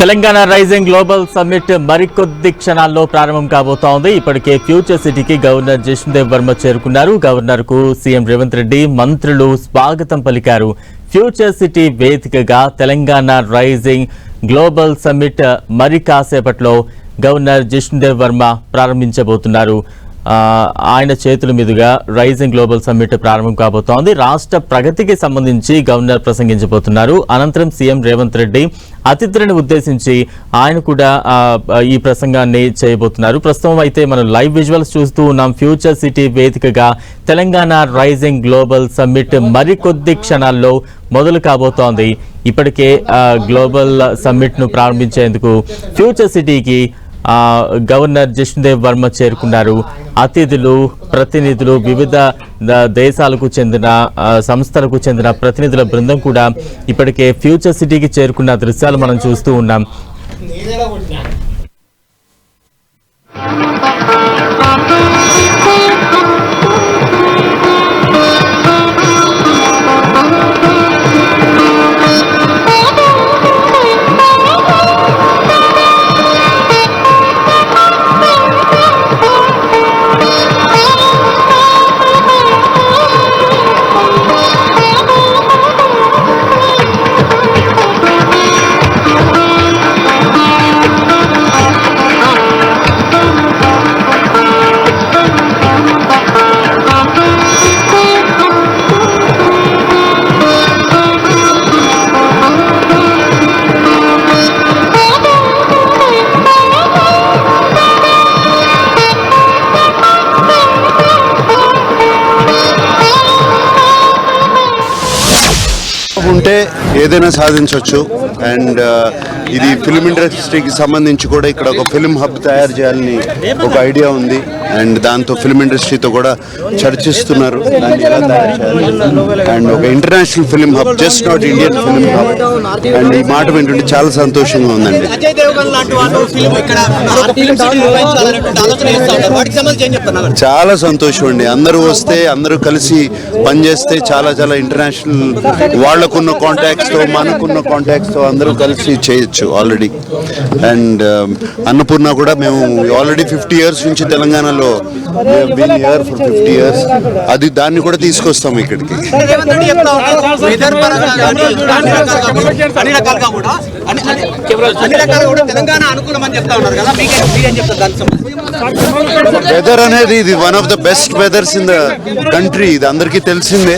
Telangana rising global summit మరికొద్ది క్షణాల్లో ప్రారంభం కాబోతోంది. ఇప్పటికే ఫ్యూచర్ సిటీకి గవర్నర్ జిష్ణుదేవ్ వర్మ చేరుకున్నారు. గవర్నర్ కు సీఎం రేవంత్ రెడ్డి, మంత్రులు స్వాగతం పలికారు. ఫ్యూచర్ సిటీ వేదికగా తెలంగాణ రైజింగ్ గ్లోబల్ సమ్మిట్ మరి కాసేపట్లో గవర్నర్ జిష్ణుదేవ్ వర్మ ప్రారంభించబోతున్నారు. ఆయన చేతుల మీదుగా రైజింగ్ గ్లోబల్ సమ్మిట్ ప్రారంభం కాబోతోంది. రాష్ట్ర ప్రగతికి సంబంధించి గవర్నర్ ప్రసంగించబోతున్నారు. అనంతరం సీఎం రేవంత్ రెడ్డి అతిథులను ఉద్దేశించి ఆయన కూడా ఈ ప్రసంగాన్ని చేయబోతున్నారు. ప్రస్తుతం అయితే మనం లైవ్ విజువల్స్ చూస్తూ ఉన్నాం. ఫ్యూచర్ సిటీ వేదికగా తెలంగాణ రైజింగ్ గ్లోబల్ సమ్మిట్ మరికొద్ది క్షణాల్లో మొదలు కాబోతోంది. ఇప్పటికే గ్లోబల్ సమ్మిట్ ను ప్రారంభించేందుకు ఫ్యూచర్ సిటీకి గవర్నర్ జిష్ణుదేవ్ వర్మ చేరుకున్నారు. అతిథులు, ప్రతినిధులు, వివిధ దేశాలకు చెందిన సంస్థలకు చెందిన ప్రతినిధుల బృందం కూడా ఇప్పటికే ఫ్యూచర్ సిటీకి చేరుకున్న దృశ్యాలు మనం చూస్తూ ఉన్నాం. ఉంటే ఏదైనా సాధించవచ్చు. అండ్ ఇది ఫిల్మ్ ఇండస్ట్రీకి సంబంధించి కూడా ఇక్కడ ఒక ఫిల్మ్ హబ్ తయారు చేయాలని ఒక ఐడియా ఉంది. అండ్ దాంతో ఫిల్మ్ ఇండస్ట్రీతో కూడా చర్చిస్తున్నారు దాన్ని ఎలా తయారు చేయాలి. అండ్ ఒక international film hub, just not Indian film hub. And ఈ మాట వింటుంటే చాలా సంతోషంగా ఉందండి. చాలా సంతోషం అండి. అందరూ వస్తే, అందరూ కలిసి పనిచేస్తే చాలా చాలా ఇంటర్నేషనల్ వాళ్ళకున్న కాంటాక్ట్స్తో, మనకున్న కాంటాక్ట్స్తో అందరూ కలిసి చేయొచ్చు ఆల్రెడీ. అండ్ అన్నపూర్ణ కూడా మేము ఆల్రెడీ 50 years నుంచి తెలంగాణలో బీన్ హియర్ ఫర్ 50 years. అది దాన్ని కూడా తీసుకొస్తాం ఇక్కడికి. వెదర్ అనేది ఇది one of the best weathers in the country. ఇది అందరికీ తెలిసిందే.